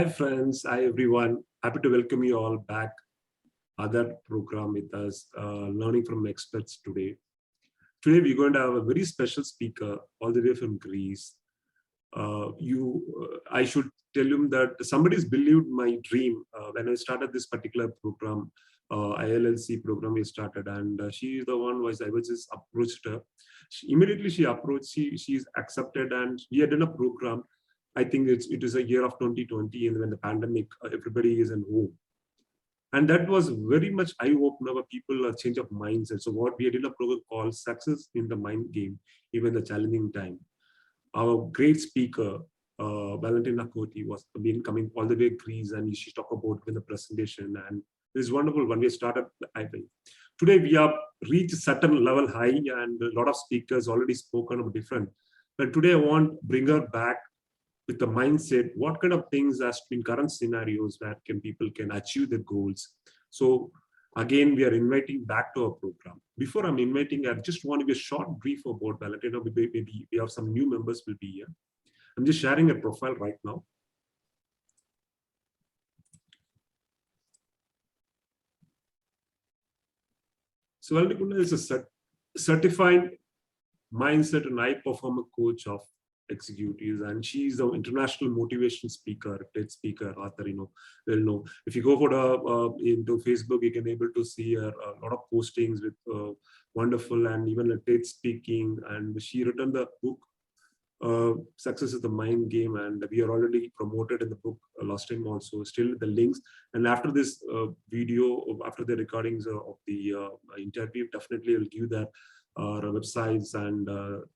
Hi friends, hi everyone. Happy to welcome you all back. Other program with us, learning from experts today. Today we're going to have a very special speaker all the way from Greece. I should tell him that somebody's believed my dream when I started this particular program, ILLC program we started, and she is the one was I was just approached her. Immediately she approached, she's accepted, and we had done a program. I think it is a year of 2020, and when the pandemic, everybody is in home. And that was very much eye-opener for people, a change of mindset. So what we did a program called Success in the Mind Game, even the challenging time. Our great speaker, Valentina Kordi, was been coming all the way to Greece, and she talked about in the presentation. And this is wonderful when we started, I think. Today we have reached certain level high, and a lot of speakers already spoken about different. But today I want to bring her back with the mindset, what kind of things has been current scenarios where people can achieve their goals. So again, we are inviting back to our program. Before I'm inviting, I just want to give a short brief about Valentina. Maybe we have some new members will be here. I'm just sharing a profile right now. So Valentina is a certified mindset and high performer coach of executives, and she's an international motivational speaker, TED speaker, author. Well known. If you go for into Facebook, you can able to see a lot of postings with wonderful and even a TED speaking. And she written the book Success is the Mind Game, and we are already promoted in the book last time also. Still the links, and after this video, after the recordings of the interview, definitely will give that. Websites, and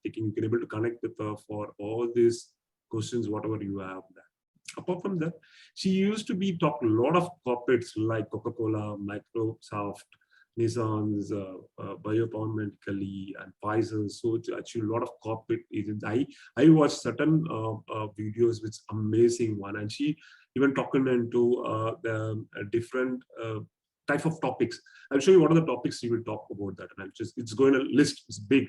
you can be able to connect with her for all these questions, whatever you have. Apart from that, she used to be talk a lot of corporates like Coca-Cola, Microsoft, Nissan's, Biomarin, and Pfizer. So it's actually a lot of corporate agents. I watched certain videos, which amazing one, and she even talking into the different type of topics. I'll show you what are the topics she will talk about that, and it's going to list. It's big.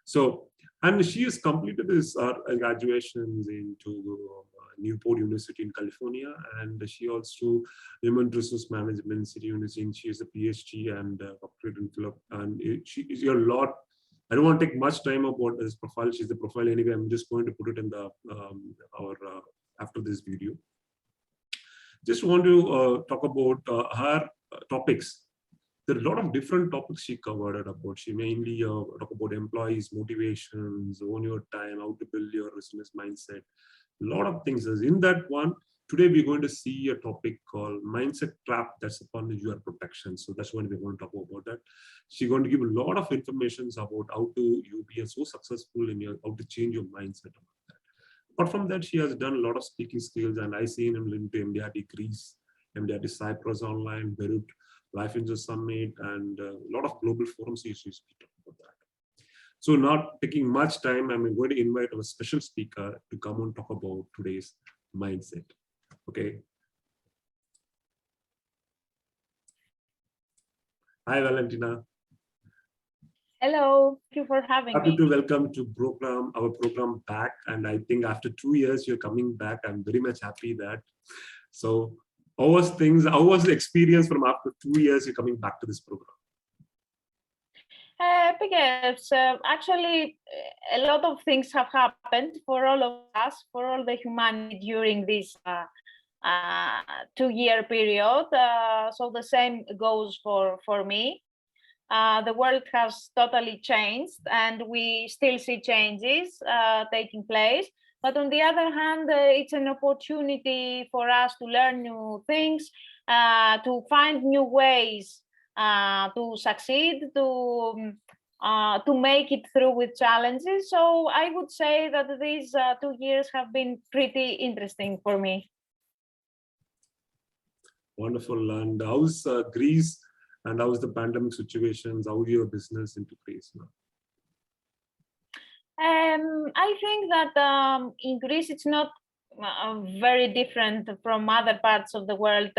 So, and she has completed his graduations into Newport University in California, and she also human resource management, City University. She is a PhD and doctorate in Philip, and she is a lot. I don't want to take much time about this profile. She's the profile anyway. I'm just going to put it in the after this video. Just want to talk about her topics. There are a lot of different topics she covered about. She mainly talk about employees, motivations, own your time, how to build your business mindset. A lot of things. In that one, today we're going to see a topic called mindset trap that's upon your protection. So that's what we're going to talk about that. She's going to give a lot of information about how to you be so successful in how to change your mindset. Apart from that, she has done a lot of speaking skills, and I seen him into MDRT Greece, MDRT Cyprus Online, Beirut, Life Angel Summit, and a lot of global forums. She used to speak about that. So not taking much time, I'm going to invite our special speaker to come and talk about today's mindset. Okay. Hi, Valentina. Hello, thank you for having me. Happy to welcome to our program back. And I think after 2 years, you're coming back. I'm very much happy that. So how was the experience from after 2 years you're coming back to this program? Because actually a lot of things have happened for all of us, for all the humanity during this 2-year period. So the same goes for me. The world has totally changed, and we still see changes taking place. But on the other hand, it's an opportunity for us to learn new things, to find new ways to succeed, to make it through with challenges. So I would say that these 2 years have been pretty interesting for me. Wonderful. And how's Greece? And how's the pandemic situations? How your business into Greece now? I think that in Greece it's not very different from other parts of the world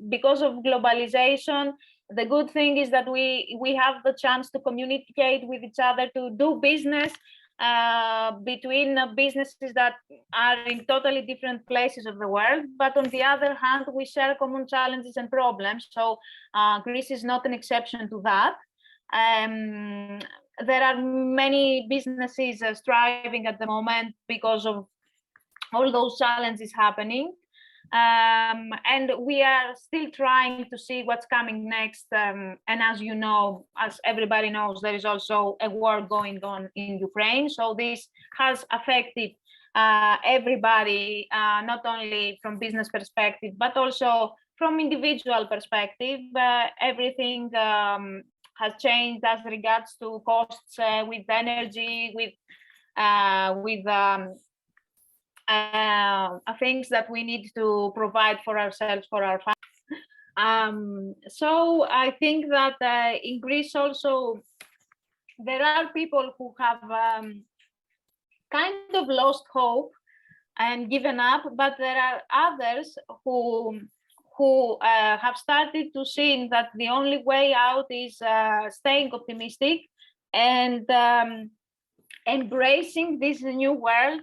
because of globalization. The good thing is that we have the chance to communicate with each other, to do business between businesses that are in totally different places of the world, but on the other hand, we share common challenges and problems. So Greece is not an exception to that. There are many businesses striving at the moment because of all those challenges happening. And we are still trying to see what's coming next. And as you know, as everybody knows, there is also a war going on in Ukraine. So this has affected everybody, not only from business perspective, but also from individual perspective. Everything has changed as regards to costs with energy, with things that we need to provide for ourselves, for our families. So I think that in Greece also, there are people who have kind of lost hope and given up, but there are others who have started to see that the only way out is staying optimistic and embracing this new world,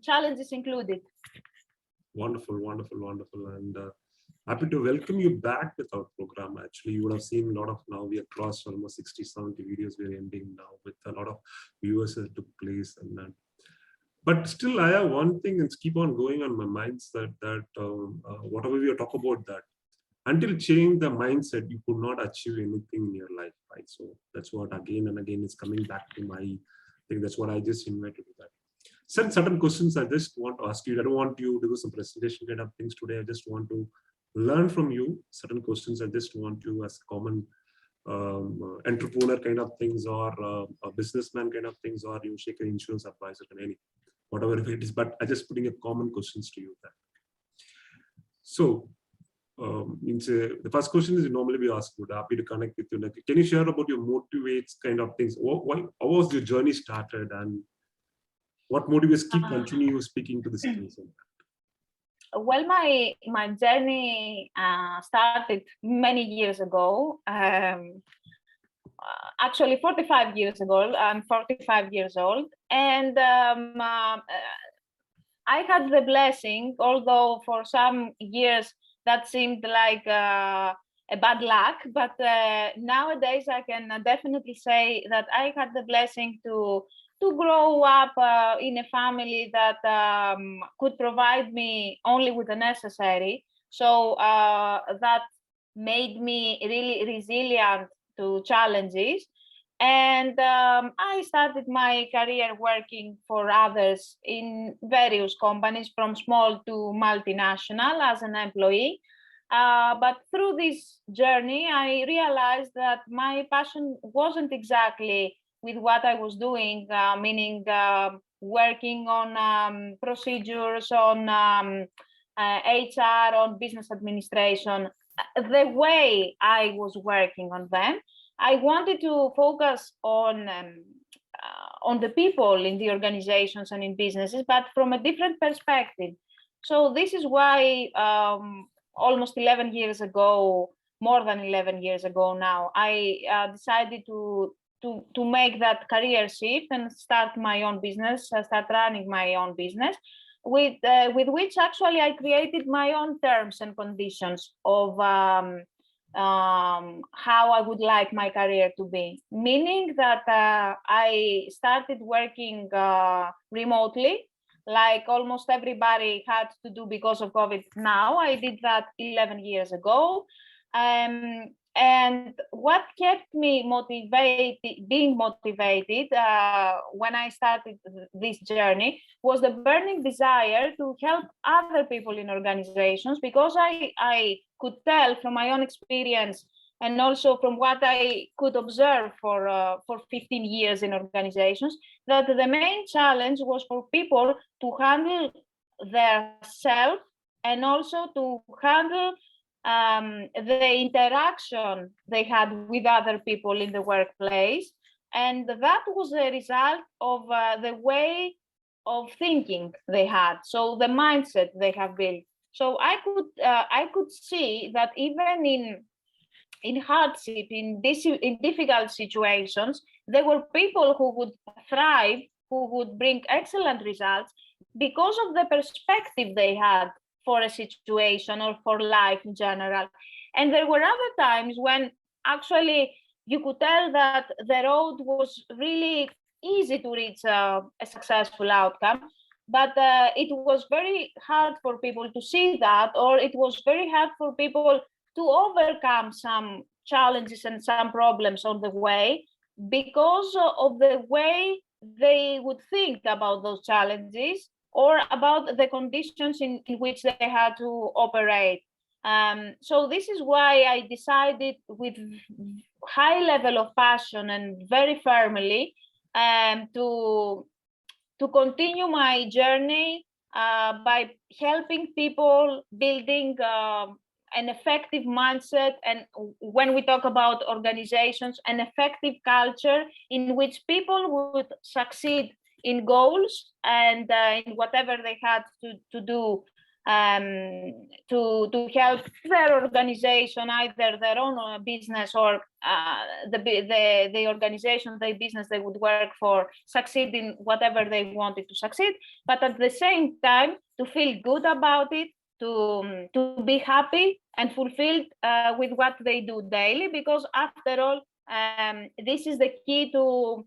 challenges included. Wonderful, wonderful, wonderful. And happy to welcome you back with our program. Actually, you would have seen a lot of, now we are across almost 60, 70 videos we're ending now with a lot of viewers that took place. And but still, I have one thing and keep on going on my minds that whatever we are talking about, that until change the mindset, you could not achieve anything in your life, right? So that's what again and again is coming back to my thing. That's what I just invited to that. Certain questions I just want to ask you. I don't want you to do some presentation kind of things today. I just want to learn from you certain questions. I just want you as common entrepreneur kind of things, or a businessman kind of things, or you shake an insurance advisor and any, whatever it is. But I just putting a common questions to you. That. So the first question is normally we ask, would happy to connect with you. Like, can you share about your motivates kind of things? How was your journey started, and what motivates keep continue speaking to this person? Well, my journey started many years ago. Actually, 45 years ago. I'm 45 years old, and I had the blessing, although for some years that seemed like a bad luck, but nowadays I can definitely say that I had the blessing to grow up in a family that could provide me only with the necessary. So that made me really resilient to challenges. And I started my career working for others in various companies, from small to multinational, as an employee. But through this journey, I realized that my passion wasn't exactly with what I was doing, meaning working on procedures, on HR, on business administration, the way I was working on them. I wanted to focus on the people in the organizations and in businesses, but from a different perspective. So this is why almost 11 years ago, more than 11 years ago now, I decided to make that career shift and start my own business, start running my own business, with which actually I created my own terms and conditions of how I would like my career to be. Meaning that I started working remotely, like almost everybody had to do because of COVID now. I did that 11 years ago. And what kept me being motivated when I started this journey was the burning desire to help other people in organizations, because I could tell from my own experience and also from what I could observe for 15 years in organizations, that the main challenge was for people to handle their self and also to handle the interaction they had with other people in the workplace. And that was a result of the way of thinking they had, so the mindset they have built. So I could see that even in hardship, in difficult situations, there were people who would thrive, who would bring excellent results because of the perspective they had for a situation or for life in general. And there were other times when actually you could tell that the road was really easy to reach a successful outcome, but it was very hard for people to see that, or it was very hard for people to overcome some challenges and some problems on the way because of the way they would think about those challenges or about the conditions in which they had to operate. So this is why I decided with high level of passion and very firmly to continue my journey by helping people building an effective mindset, and when we talk about organizations, an effective culture in which people would succeed in goals and in whatever they had to do to help their organization, either their own business or the organization, the business they would work for, succeed in whatever they wanted to succeed, but at the same time to feel good about it, to be happy and fulfilled with what they do daily, because after all, this is the key to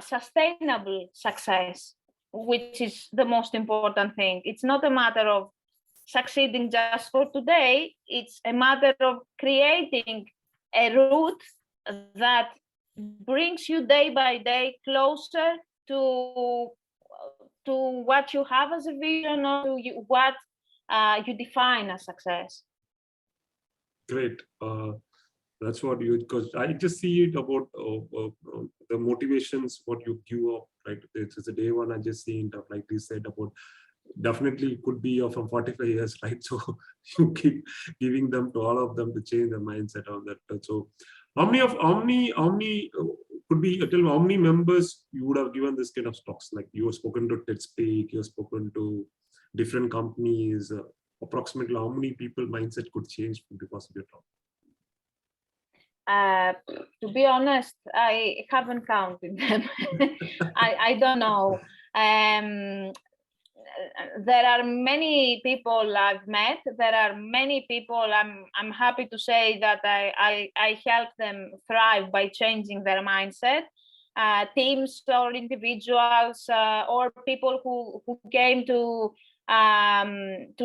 sustainable success, which is the most important thing. It's not a matter of succeeding just for today, it's a matter of creating a route that brings you day by day closer to what you have as a vision, or to what you define as success. Great. That's what you, because I just see it about the motivations, what you give up, right? It's a day one, I just see it, like you said, about definitely it could be from 45 years, right? So you keep giving them to all of them to change the mindset on that. So how many could be, tell me how many members you would have given this kind of talks? Like you have spoken to TED Speak, you have spoken to different companies, approximately how many people mindset could change because of your talk? To be honest, I haven't counted them. I don't know. There are many people I've met. There are many people I'm happy to say that I help them thrive by changing their mindset. Teams or individuals or people who came to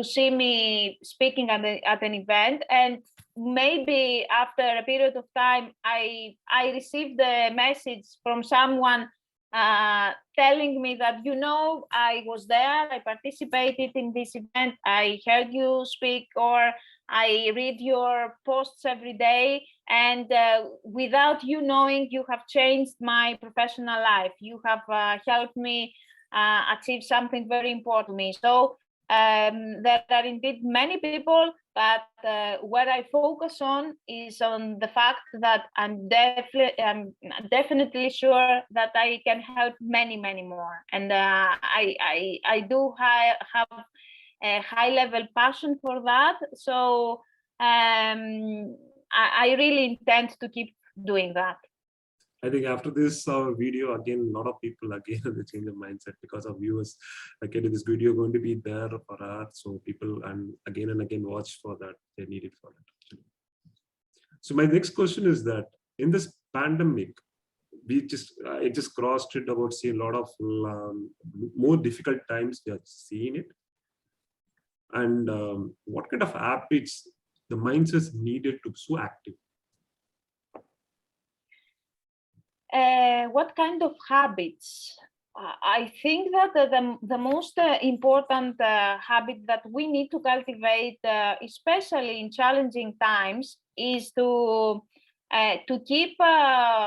see me speaking at an event, and maybe after a period of time I received a message from someone telling me that, I was there, I participated in this event, I heard you speak, or I read your posts every day, and without you knowing, you have changed my professional life. You have helped me achieve something very important to me. So there are indeed many people, but what I focus on is on the fact that I'm definitely sure that I can help many, many more. And I do have a high level passion for that. So I really intend to keep doing that. I think after this video, again, a lot of people again they change their mindset because of viewers. Again, this video going to be there for us, so people and again watch for that. They need it for that. So my next question is that in this pandemic, it just crossed it about seeing a lot of more difficult times we have seen it, and what kind of habits the mindsets needed to be so active. What kind of habits? I think that the most important habit that we need to cultivate, especially in challenging times, is to keep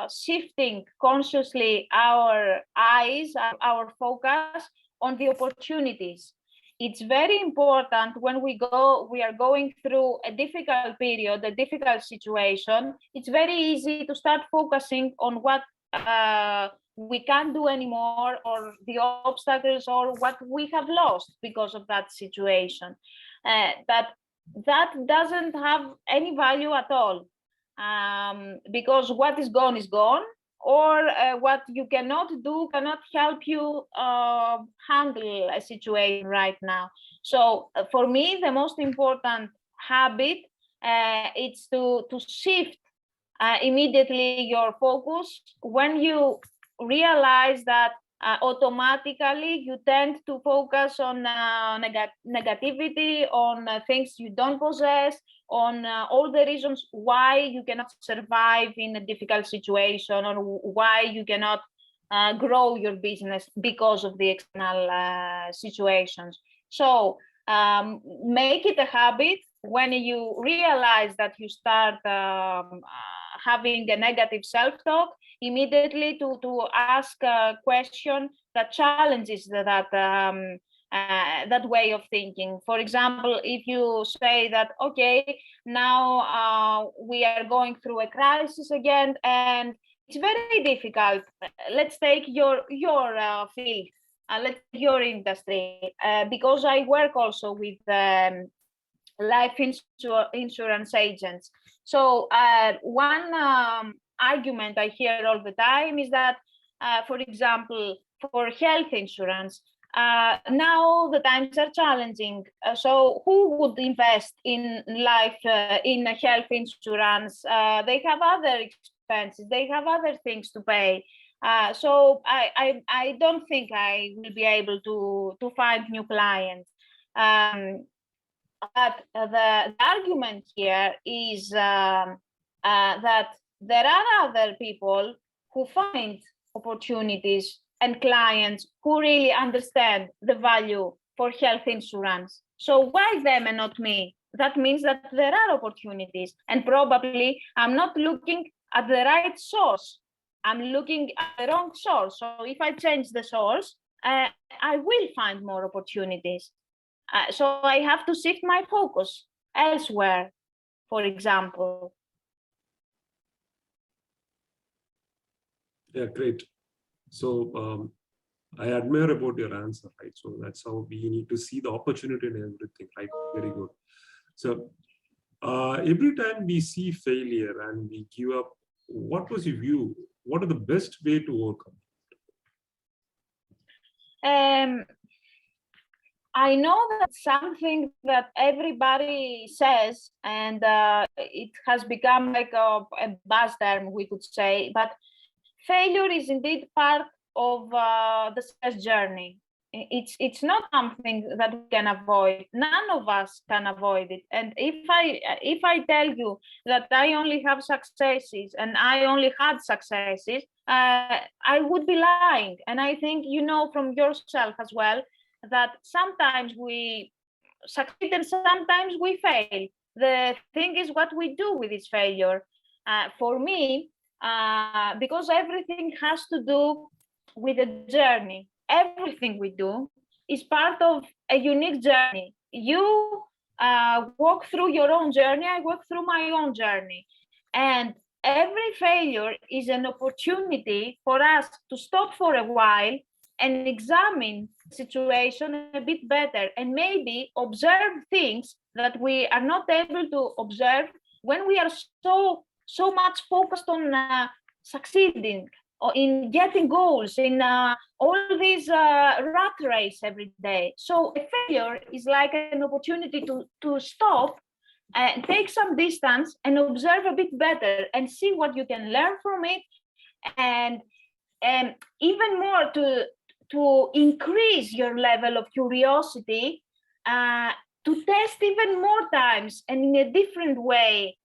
shifting consciously our eyes, our focus on the opportunities. It's very important when we are going through a difficult period, a difficult situation. It's very easy to start focusing on what we can't do anymore, or the obstacles, or what we have lost because of that situation. That doesn't have any value at all. because what is gone, or what you cannot do cannot help you handle a situation right now. So for me, the most important habit is to shift immediately your focus when you realize that automatically you tend to focus on negativity, on things you don't possess, on all the reasons why you cannot survive in a difficult situation, or why you cannot grow your business because of the external situations. So make it a habit when you realize that you start having a negative self-talk, immediately to ask a question that challenges that way of thinking. For example, if you say that, okay, now we are going through a crisis again, and it's very difficult. Let's take your field, let's take your industry, because I work also with life insurance agents. So one argument I hear all the time is that, for example, for health insurance, now the times are challenging. So who would invest in life, in health insurance? They have other expenses, they have other things to pay. So I don't think I will be able to find new clients. But the argument here is that there are other people who find opportunities and clients who really understand the value for health insurance. So why them and not me? That means that there are opportunities, and probably I'm not looking at the right source. I'm looking at the wrong source. So if I change the source, I will find more opportunities. So I have to shift my focus elsewhere, for example. Yeah, great. So I admire about your answer, right? So that's how we need to see the opportunity in everything, right? Very good. So every time we see failure and we give up, what was your view? What are the best way to overcome? I know that something that everybody says, and it has become like a buzz term, we could say, but failure is indeed part of the success journey. It's not something that we can avoid. None of us can avoid it. And if I tell you that I only have successes and I only had successes, I would be lying. And I think you know from yourself as well that sometimes we succeed and sometimes we fail. The thing is what we do with this failure. For me, because everything has to do with a journey. Everything we do is part of a unique journey. You walk through your own journey, I walk through my own journey. And every failure is an opportunity for us to stop for a while and examine the situation a bit better, and maybe observe things that we are not able to observe when we are so much focused on succeeding or in getting goals, in all these rat race every day. So a failure is like an opportunity to stop and take some distance and observe a bit better and see what you can learn from it, and even more to increase your level of curiosity, to test even more times and in a different way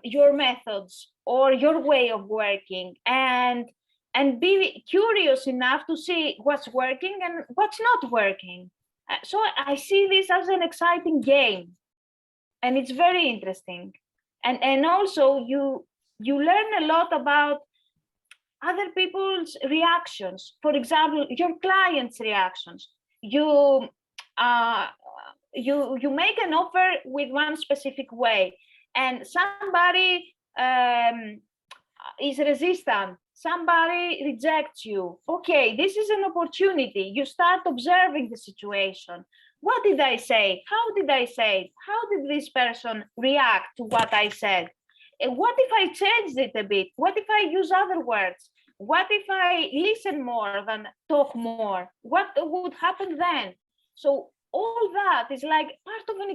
your methods or your way of working, and be curious enough to see what's working and what's not working. So I see this as an exciting game, and it's very interesting. And also you learn a lot about other people's reactions. For example, your clients' reactions. You make an offer with one specific way, and somebody is resistant. Somebody rejects you. Okay, this is an opportunity. You start observing the situation. What did I say? How did I say it? How did this person react to what I said? What if I change it a bit? What if I use other words? What if I listen more than talk more? What would happen then? So all that is like part of an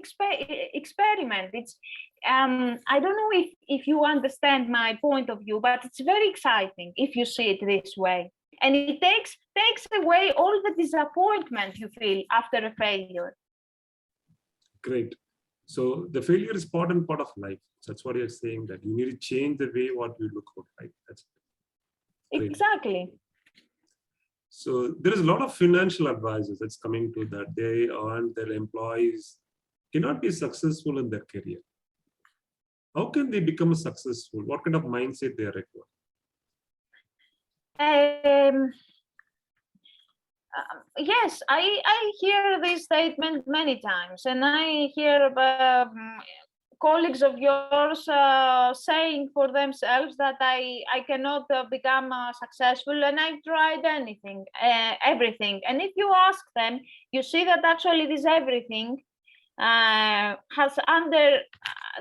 experiment. It's I don't know if you understand my point of view, but it's very exciting if you see it this way. And it takes away all the disappointment you feel after a failure. Great. So the failure is part and part of life. So that's what you're saying, that you need to change the way what you look at, right? That's great. Exactly. So there is a lot of financial advisors that's coming to that they and their employees cannot be successful in their career. How can they become successful? What kind of mindset they require? Yes, I hear this statement many times, and I hear colleagues of yours saying for themselves that I cannot become successful, and I've tried everything. And if you ask them, you see that actually this everything has under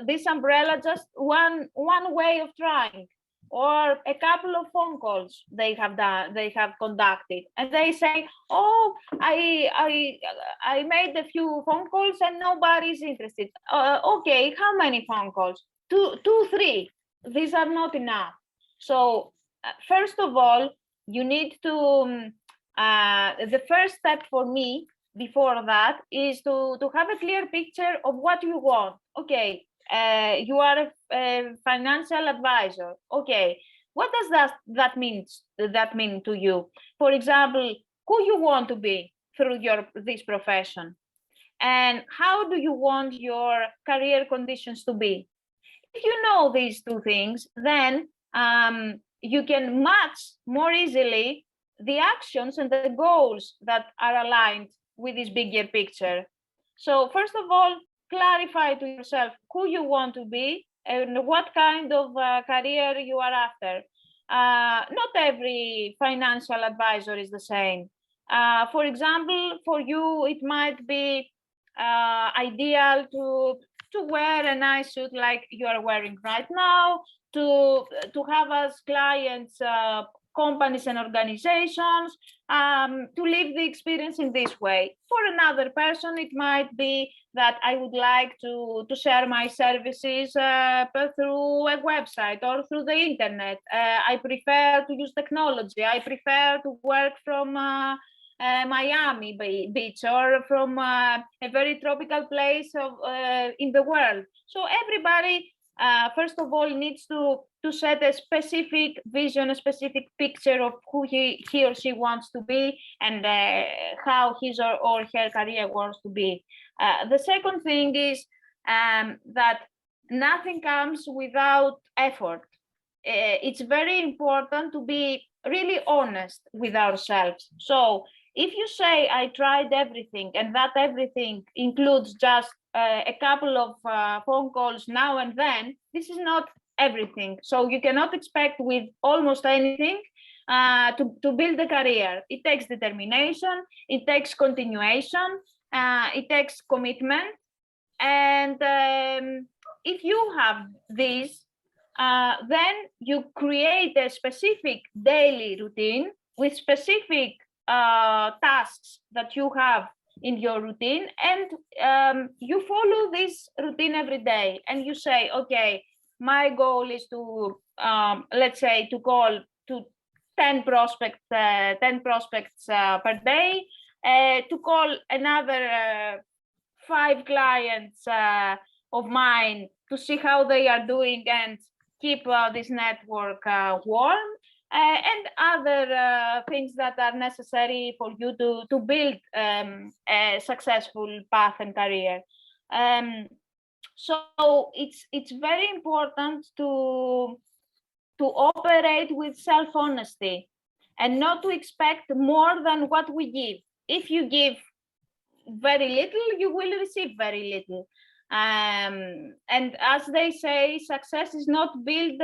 this umbrella just one way of trying, or a couple of phone calls they have conducted, and they say, oh, I made a few phone calls and nobody's interested. Okay, how many phone calls? Two, 3. These are not enough. So first of all, you need to the first step for me before that is to have a clear picture of what you want. Okay, you are a financial advisor. Okay, what does that mean to you? For example, who you want to be through this profession, and how do you want your career conditions to be? If you know these two things, then you can match more easily the actions and the goals that are aligned with this bigger picture. So first of all, clarify to yourself who you want to be and what kind of career you are after. Not every financial advisor is the same. For example, for you, it might be ideal to wear a nice suit like you are wearing right now, to have as clients companies and organizations, to live the experience in this way. For another person, it might be that I would like to share my services through a website or through the internet. I prefer to use technology. I prefer to work from Miami Beach or from a very tropical place in the world. So everybody, first of all, needs to set a specific vision, a specific picture of who he or she wants to be, and how his or her career wants to be. The second thing is that nothing comes without effort. It's very important to be really honest with ourselves. So if you say I tried everything, and that everything includes just a couple of phone calls now and then, this is not everything. So you cannot expect with almost anything to build a career. It takes determination, it takes continuation, it takes commitment. And if you have this, then you create a specific daily routine with specific tasks that you have in your routine, and you follow this routine every day, and you say, okay, my goal is to let's say to call to 10 prospects per day, to call another 5 clients of mine to see how they are doing and keep this network warm, and other things that are necessary for you to build a successful path and career. So it's very important to operate with self-honesty and not to expect more than what we give. If you give very little, you will receive very little. And as they say, success is not built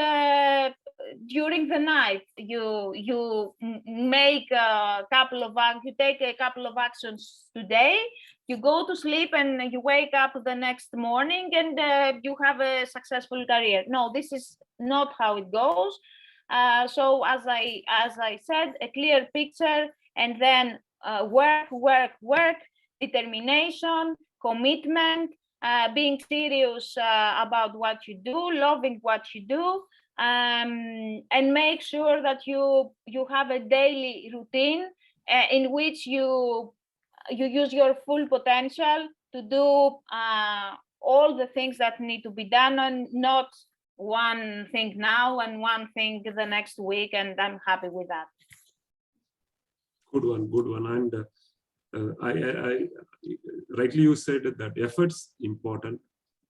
during the night you make a couple of you take a couple of actions today, you go to sleep and you wake up the next morning and you have a successful career. No, this is not how it goes. So as I said, a clear picture, and then work, determination, commitment, being serious about what you do, loving what you do, and make sure that you have a daily routine in which you use your full potential to do all the things that need to be done, and not one thing now and one thing the next week, and I'm happy with that. Good one. And I rightly you said that efforts important.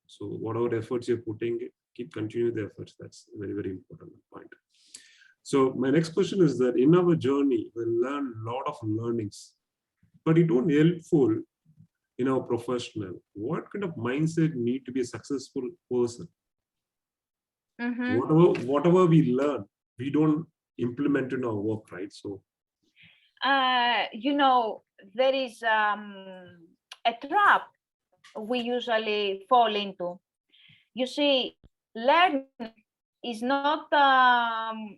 So whatever efforts you're putting, continue the efforts. That's a very, very important point. So my next question is that in our journey, we learn a lot of learnings, but it won't helpful in our professional. What kind of mindset need to be a successful person? Whatever we learn, we don't implement in our work, right? So there is a trap we usually fall into. You see, learning is not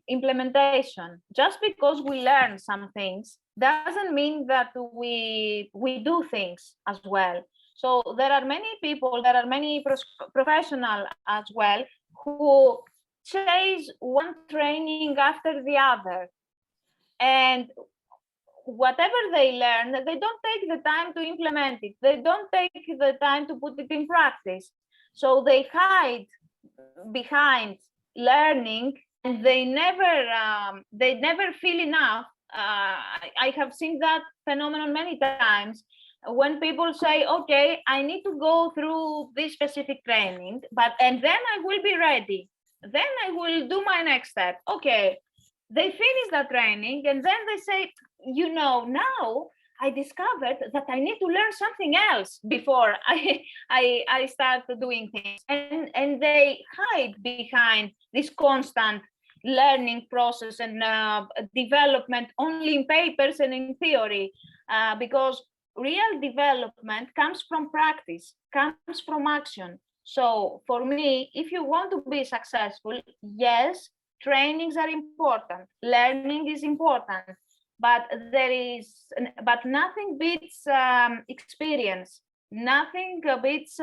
implementation. Just because we learn some things doesn't mean that we do things as well. So there are many people, there are many professionals as well who chase one training after the other, and whatever they learn, they don't take the time to implement it. They don't take the time to put it in practice. So they hide behind learning, and they never feel enough. I have seen that phenomenon many times when people say, okay, I need to go through this specific training, and then I will be ready. Then I will do my next step. Okay, they finish the training, and then they say, now I discovered that I need to learn something else before I start doing things. And they hide behind this constant learning process and development only in papers and in theory, because real development comes from practice, comes from action. So for me, if you want to be successful, yes, trainings are important, learning is important, but nothing beats experience, nothing beats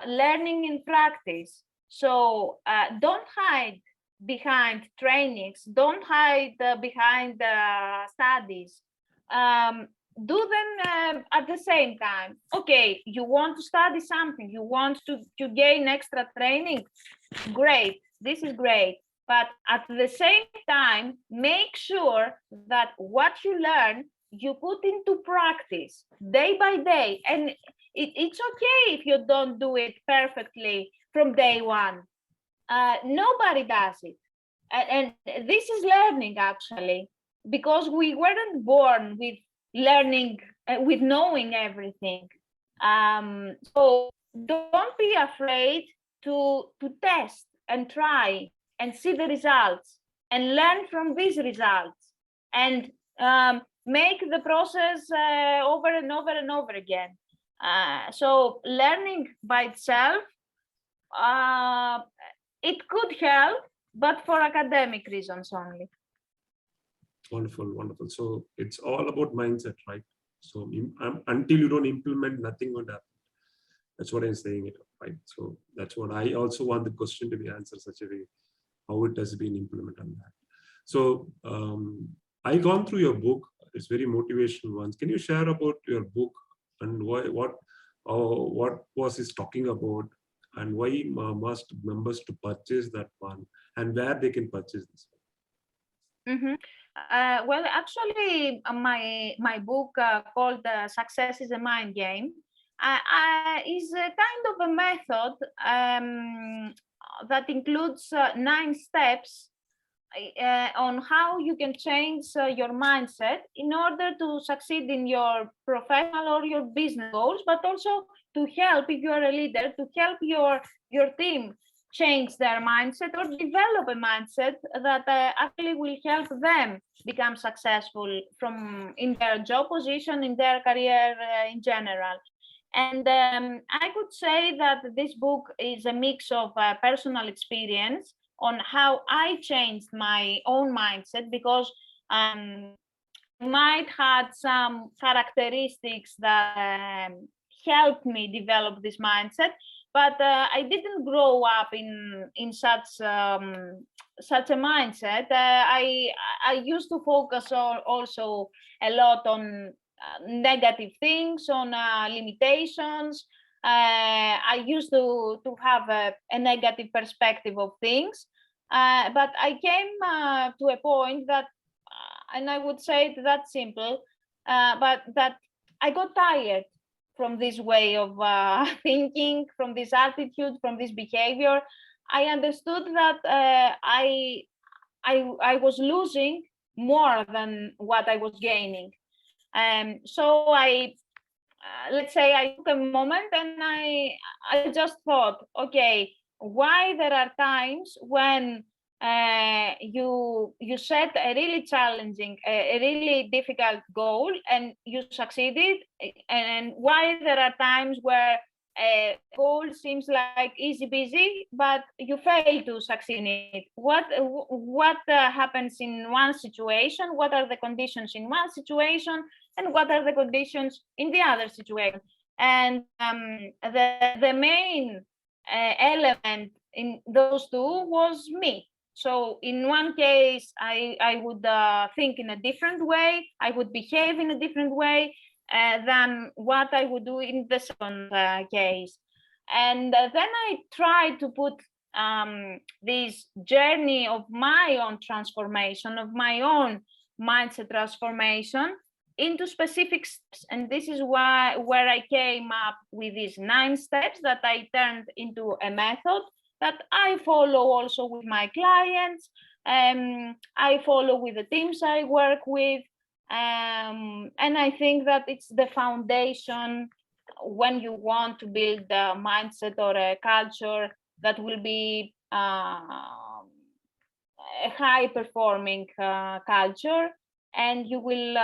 learning in practice. So don't hide behind trainings, don't hide behind studies. Do them at the same time. Okay, you want to study something, you want to gain extra training, great, this is great. But at the same time, make sure that what you learn, you put into practice day by day. And it's okay if you don't do it perfectly from day one. Nobody does it. And this is learning, actually, because we weren't born with learning, with knowing everything. So don't be afraid to test and try and see the results and learn from these results, and make the process over and over and over again. So learning by itself, it could help, but for academic reasons only. Wonderful. So it's all about mindset, right? So until you don't implement, nothing will happen. That's what I'm saying, right? So that's what I also want the question to be answered such a way, how it has been implemented on that. So I gone through your book. It's very motivational ones. Can you share about your book and what was it talking about, and why must members to purchase that one, and where they can purchase this one? Mm-hmm. Well, actually, my book called "Success is a Mind Game" is a kind of a method that includes 9 steps on how you can change your mindset in order to succeed in your professional or your business goals, but also to help, if you are a leader, to help your team change their mindset or develop a mindset that actually will help them become successful in their job position, in their career in general. And I could say that this book is a mix of personal experience on how I changed my own mindset, because might had some characteristics that helped me develop this mindset, but I didn't grow up in such a mindset. I used to focus also a lot on negative things, on limitations. I used to have a negative perspective of things, but I came to a point that, and I would say that's simple, but that I got tired from this way of thinking, from this attitude, from this behavior. I understood that I was losing more than what I was gaining. So let's say I took a moment and I just thought, okay, why there are times when you set a really challenging, a really difficult goal and you succeeded, and why there are times where a goal seems like easy peasy, but you fail to succeed in it. What happens in one situation? What are the conditions in one situation, and what are the conditions in the other situation? And the main element in those two was me. So in one case, I would think in a different way, I would behave in a different way than what I would do in the second case. And then I tried to put this journey of my own transformation, of my own mindset transformation, into specific steps. And this is where I came up with these 9 steps that I turned into a method that I follow also with my clients. I follow with the teams I work with. And I think that it's the foundation when you want to build a mindset or a culture that will be a high performing culture, and you will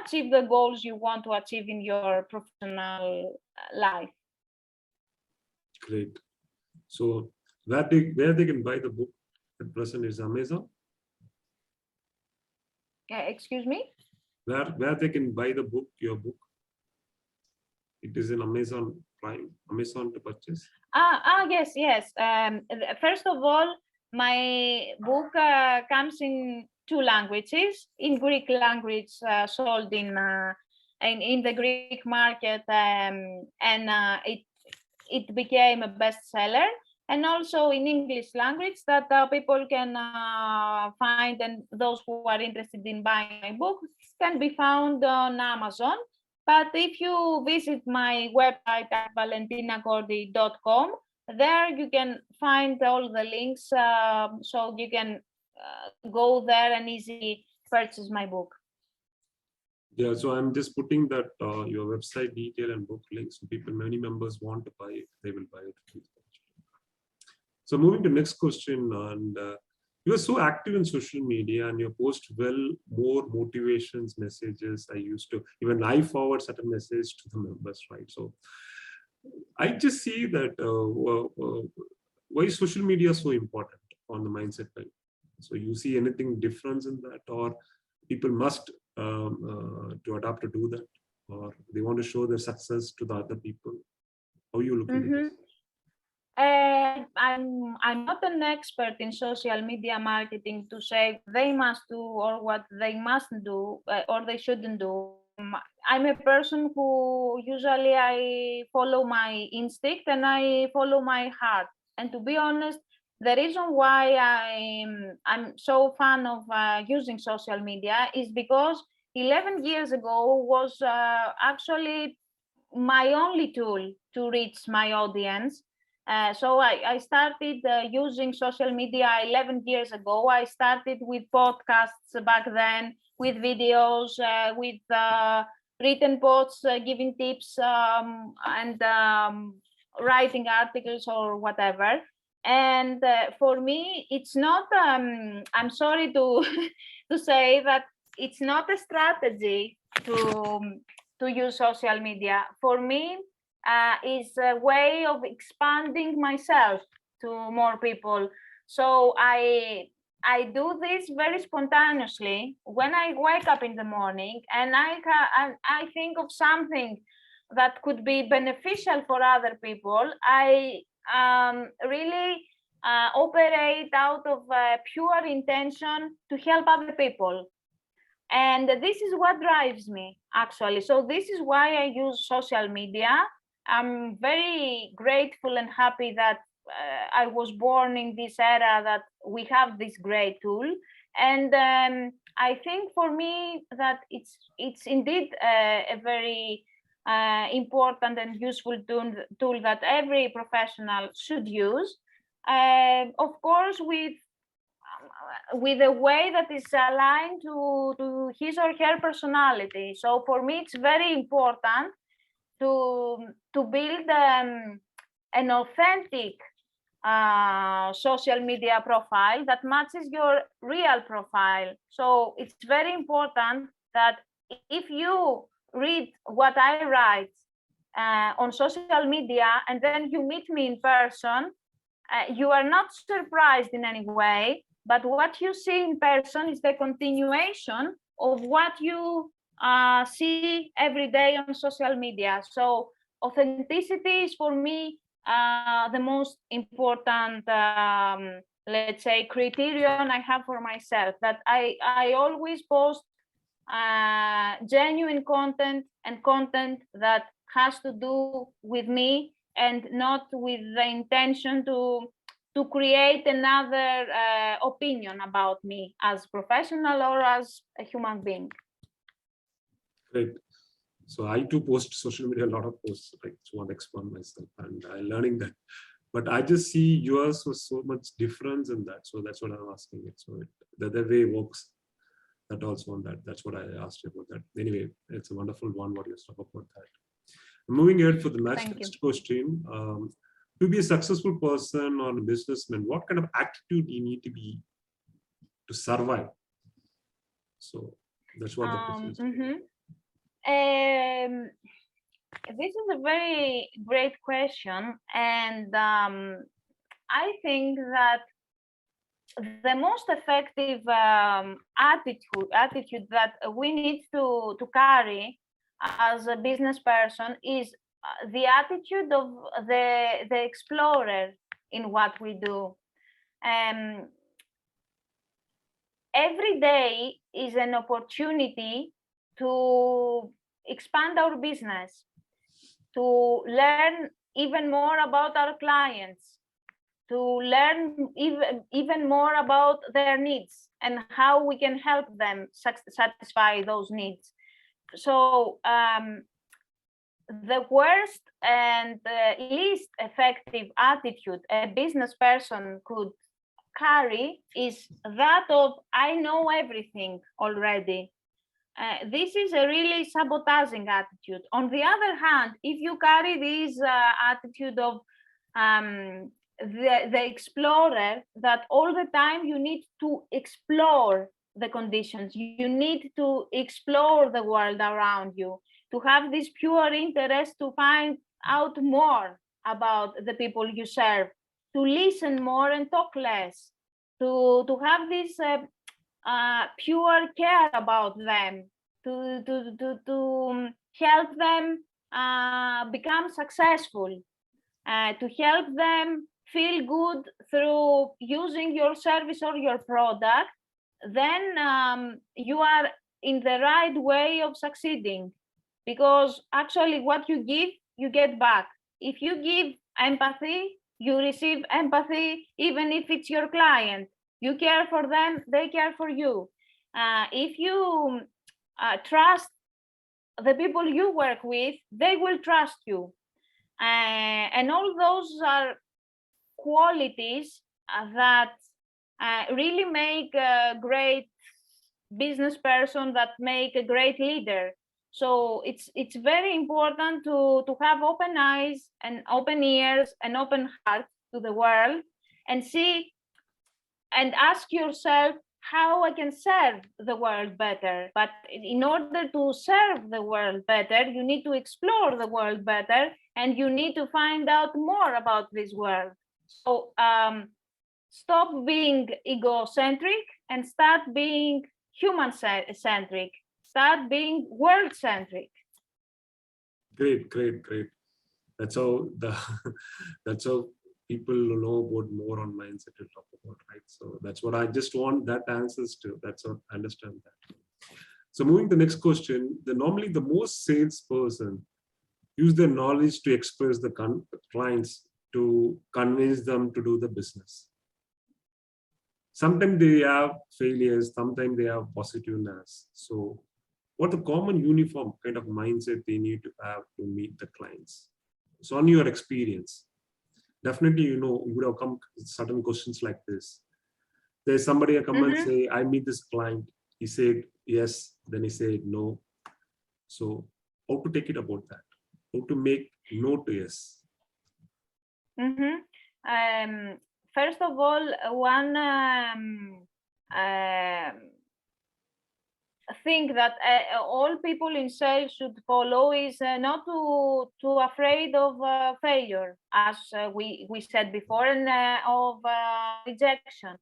achieve the goals you want to achieve in your professional life. Great. So where they can buy the book at present is Amazon? Excuse me? Where they can buy the book, your book? It is in Amazon Prime, Amazon to purchase? Yes. First of all, my book comes in 2 languages. In Greek language, sold in the Greek market, and it became a bestseller. And also in English language that people can find, and those who are interested in buying my book can be found on Amazon. But if you visit my website at valentinakordi.com, there you can find all the links, so you can go there and easily purchase my book. Yeah, so I'm just putting that your website detail and book links, so many members want to buy it, they will buy it. So moving to next question, and you are so active in social media and you post more motivations messages. Even I forward certain messages to the members, right? So I just see that why social media is so important on the mindset side. So you see anything difference in that, or people must to adapt to do that, or they want to show their success to the other people? How are you looking at this? I'm not an expert in social media marketing to say they must do or what they mustn't do or they shouldn't do. I'm a person who usually I follow my instinct and I follow my heart. And to be honest, the reason why I'm so fan of using social media is because 11 years ago was actually my only tool to reach my audience. So I started using social media 11 years ago. I started with podcasts back then, with videos, with written posts, giving tips and writing articles or whatever. And for me, it's not, I'm sorry to, to say that it's not a strategy to use social media. For me, it's a way of expanding myself to more people. So I do this very spontaneously when I wake up in the morning, and I think of something that could be beneficial for other people. I really operate out of pure intention to help other people. And this is what drives me, actually. So this is why I use social media. I'm very grateful and happy that I was born in this era that we have this great tool. And I think for me that it's indeed a very important and useful tool that every professional should use. Of course, with a way that is aligned to his or her personality. So for me, it's very important to build an authentic social media profile that matches your real profile. So it's very important that if you read what I write on social media and then you meet me in person, you are not surprised in any way, but what you see in person is the continuation of what you see every day on social media. So authenticity is for me the most important, let's say, criterion I have for myself, that I always post genuine content and content that has to do with me and not with the intention to create another opinion about me as professional or as a human being. Great. So I too post social media, a lot of posts, like to want to expand myself, and I'm learning that. But I just see yours was so much difference in that. So that's what I'm asking it. So the other way works. That also on that. That's what I asked you about that. Anyway, it's a wonderful one what you talk about that. Moving ahead for the next question. To be a successful person or a businessman, what kind of attitude you need to be to survive? So that's what the question is. This is a very great question, and I think that the most effective attitude that we need to carry as a business person is the attitude of the explorer in what we do. Every day is an opportunity to expand our business, to learn even more about our clients, to learn even more about their needs and how we can help them satisfy those needs. So the worst and least effective attitude a business person could carry is that of I know everything already. This is a really sabotaging attitude. On the other hand, if you carry this attitude of the explorer, that all the time you need to explore the conditions, you need to explore the world around you, to have this pure interest to find out more about the people you serve, to listen more and talk less, to have this pure care about them, to help them become successful, to help them feel good through using your service or your product, then you are in the right way of succeeding. Because actually what you give, you get back. If you give empathy, you receive empathy, even if it's your client. You care for them, they care for you. If you trust the people you work with, they will trust you. And all those are qualities that really make a great business person, that make a great leader. So it's very important to have open eyes and open ears and open heart to the world, and see and ask yourself how I can serve the world better. But in order to serve the world better, you need to explore the world better, and you need to find out more about this world. So stop being egocentric and start being human-centric. Start being world-centric. Great. That's how that's how people know about more on mindset to talk about, right? So that's what I just want that answers to. That's what I understand that. So moving to the next question, normally the most salesperson use their knowledge to express the clients to convince them to do the business. Sometimes they have failures, sometimes they have positiveness. So what the common uniform kind of mindset they need to have to meet the clients? So on your experience, definitely, you would have come certain questions like this. There's somebody who come and say, I meet this client. He said, yes. Then he said, no. So how to take it about that? How to make no to yes? First of all, one thing that all people in sales should follow is not to afraid of failure, as we said before, and of rejection.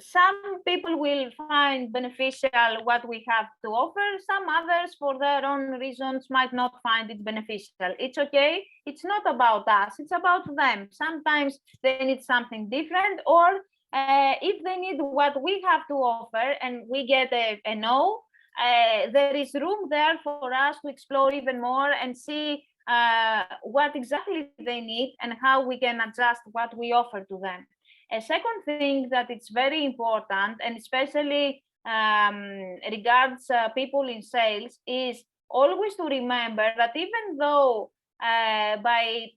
Some people will find beneficial what we have to offer. Some others, for their own reasons, might not find it beneficial. It's okay. It's not about us. It's about them. Sometimes they need something different, or if they need what we have to offer and we get a no, there is room there for us to explore even more and see what exactly they need and how we can adjust what we offer to them. A second thing that it's very important, and especially regards people in sales, is always to remember that even though by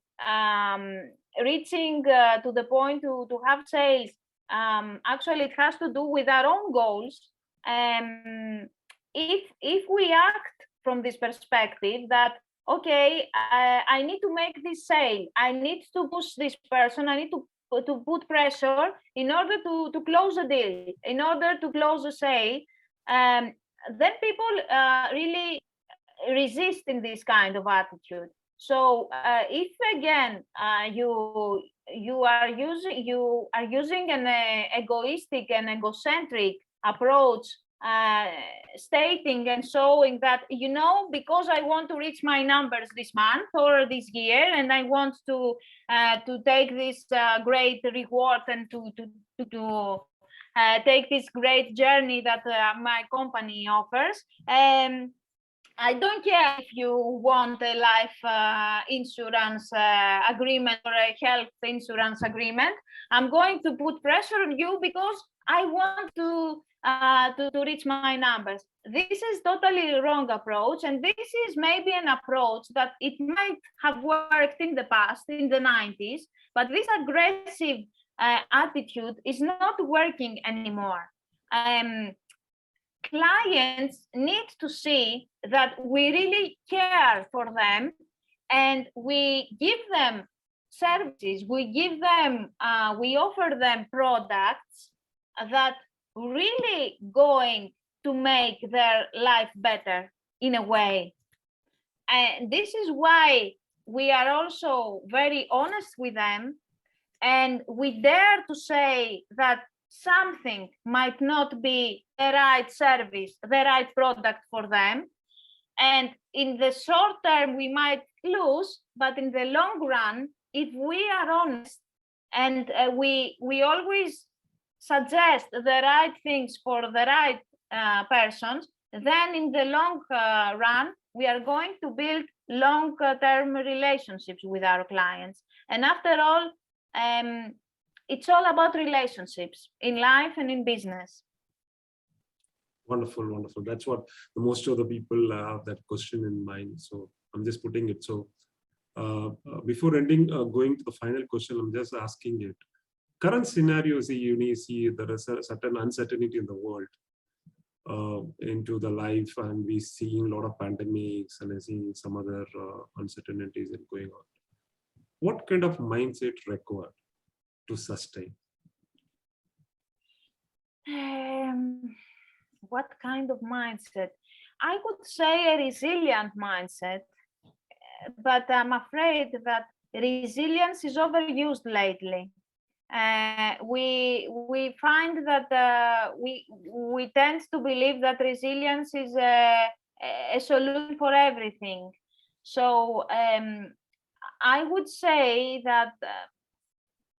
reaching to the point to have sales, actually it has to do with our own goals. If we act from this perspective that, okay, I need to make this sale, I need to push this person, I need to put pressure in order to close a deal, in order to close a sale, then people really resist in this kind of attitude. So if again you are using an egoistic and egocentric approach, stating and showing that, because I want to reach my numbers this month or this year, and I want to take this great reward and to take this great journey that my company offers. I don't care if you want a life insurance agreement or a health insurance agreement. I'm going to put pressure on you because I want to reach my numbers. This is totally wrong approach, and this is maybe an approach that it might have worked in the past, in the 90s, but this aggressive attitude is not working anymore. Clients need to see that we really care for them, and we give them services, we offer them products that really going to make their life better in a way. And this is why we are also very honest with them, and we dare to say that something might not be the right service, the right product for them. And in the short term, we might lose, but in the long run, if we are honest and we always suggest the right things for the right persons, then in the long run, we are going to build long-term relationships with our clients. And after all, it's all about relationships in life and in business. Wonderful. That's what most of the people have that question in mind. So I'm just putting it. So before ending, going to the final question, I'm just asking it. Current scenario, you see there is a certain uncertainty in the world into the life, and we're seeing a lot of pandemics and seeing some other uncertainties going on. What kind of mindset required to sustain? What kind of mindset? I would say a resilient mindset, but I'm afraid that resilience is overused lately. We find that we tend to believe that resilience is a solution for everything. So I would say that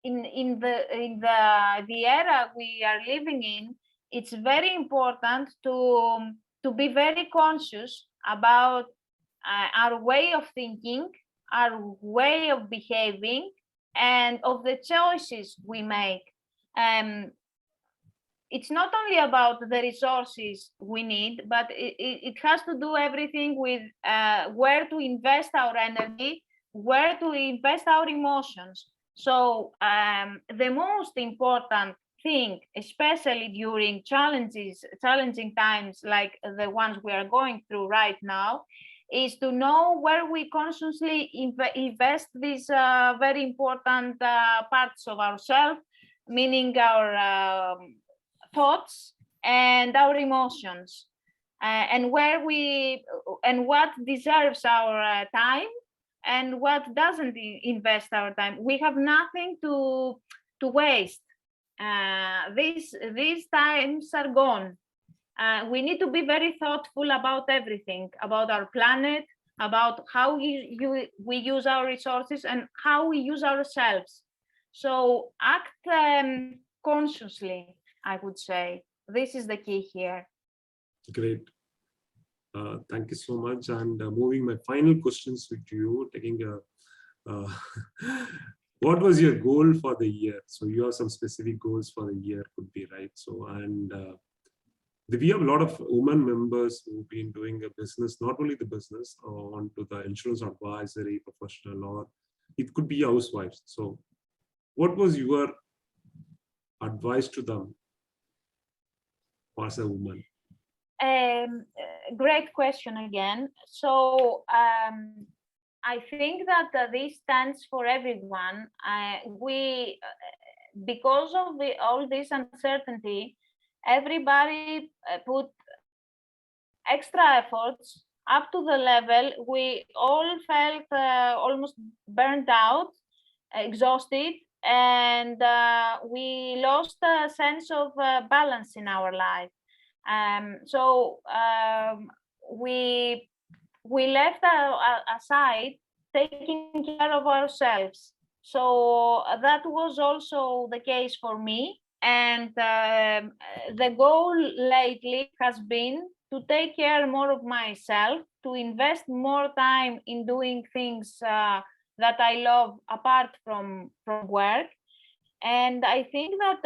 in the era we are living in, it's very important to be very conscious about our way of thinking, our way of behaving, and of the choices we make. It's not only about the resources we need, but it has to do everything with where to invest our energy, where to invest our emotions. So the most important thing, especially during challenging times like the ones we are going through right now, is to know where we consciously invest these very important parts of ourselves, meaning our thoughts and our emotions, and where and what deserves our time and what doesn't invest our time. We have nothing to waste. These times are gone. We need to be very thoughtful about everything, about our planet, about how we use our resources and how we use ourselves. So act consciously, I would say. This is the key here. Great. Thank you so much. And moving my final questions with you, taking a what was your goal for the year? So you have some specific goals for the year, could be, right? So, and we have a lot of women members who've been doing a business, not only the business, onto the insurance advisory professional, or it could be housewives. So what was your advice to them as a woman? Great question again. So I think that this stands for everyone. Because of all this uncertainty, everybody put extra efforts up to the level we all felt almost burnt out, exhausted, and we lost a sense of balance in our life. So we left aside taking care of ourselves. So that was also the case for me. And the goal lately has been to take care more of myself, to invest more time in doing things that I love apart from work. And I think that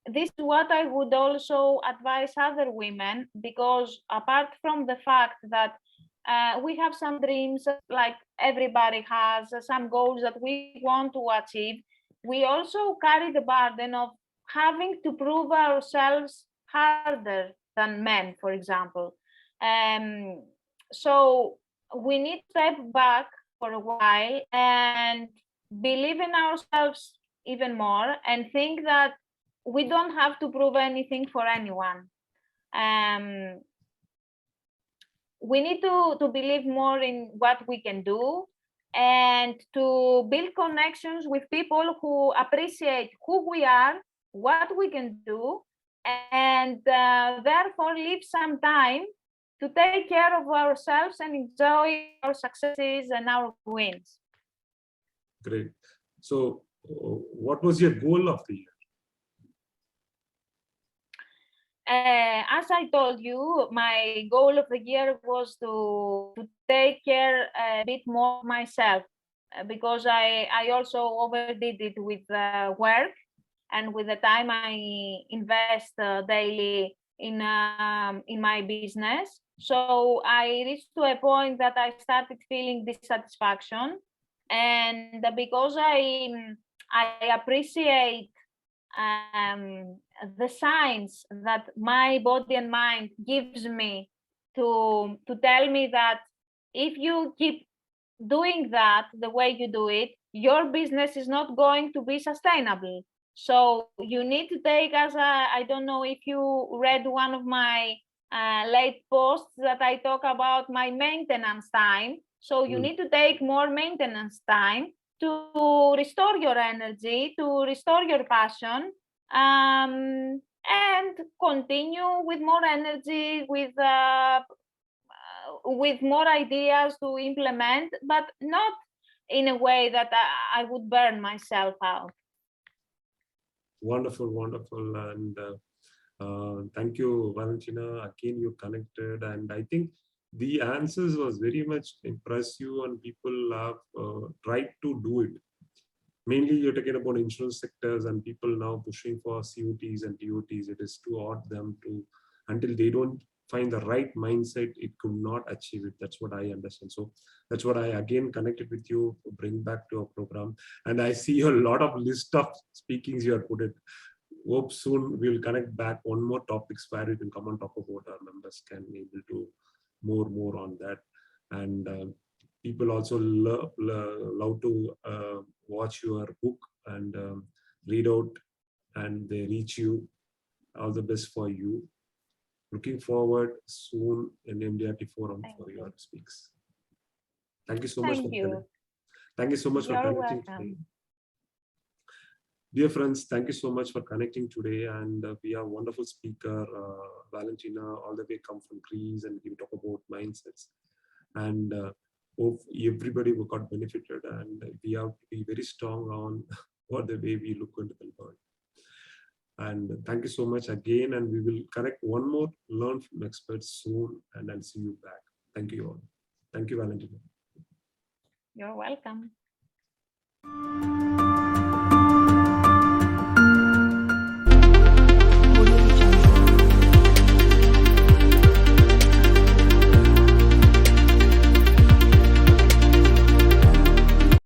this is what I would also advise other women, because apart from the fact that we have some dreams, like everybody has, some goals that we want to achieve, we also carry the burden of having to prove ourselves harder than men, for example. So we need to step back for a while and believe in ourselves even more, and think that we don't have to prove anything for anyone. We need to believe more in what we can do, and to build connections with people who appreciate who we are, what we can do, and therefore leave some time to take care of ourselves and enjoy our successes and our wins. Great. So what was your goal of the year? As I told you, my goal of the year was to take care a bit more of myself, because I also overdid it with work and with the time I invest daily in my business. So I reached to a point that I started feeling dissatisfaction, and because I appreciate the signs that my body and mind gives me to tell me that if you keep doing that the way you do it, your business is not going to be sustainable. So you need to take, as I don't know if you read one of my late posts that I talk about my maintenance time. So you need to take more maintenance time to restore your energy, to restore your passion, and continue with more energy, with more ideas to implement, but not in a way that I would burn myself out. Wonderful, wonderful. And thank you, Valentina. Again, you connected. And I think the answers was very much impressive and people have tried to do it. Mainly you're talking about insurance sectors and people now pushing for COTs and TOTs. It is too odd them to, until they don't find the right mindset, it could not achieve it. That's what I understand. So that's what I again connected with you, bring back to our program. And I see a lot of list of speakings you have put it. Hope soon we'll connect back on more topics where we can come and talk about our members can be able to more on that. And people also love to watch your book and read out, and they reach you. All the best for you. Looking forward soon in MDRT forum for your speaks. Thank you so much. Thank you so much for connecting today. Dear friends, thank you so much for connecting today. And we have wonderful speaker, Valentina, all the way come from Greece, and we talk about mindsets. And hope everybody who got benefited, and we have to be very strong on what the way we look into the world. And thank you so much again, and we will connect one more learn from experts soon, and I'll see you back. Thank you all. Thank you, Valentina. You're welcome.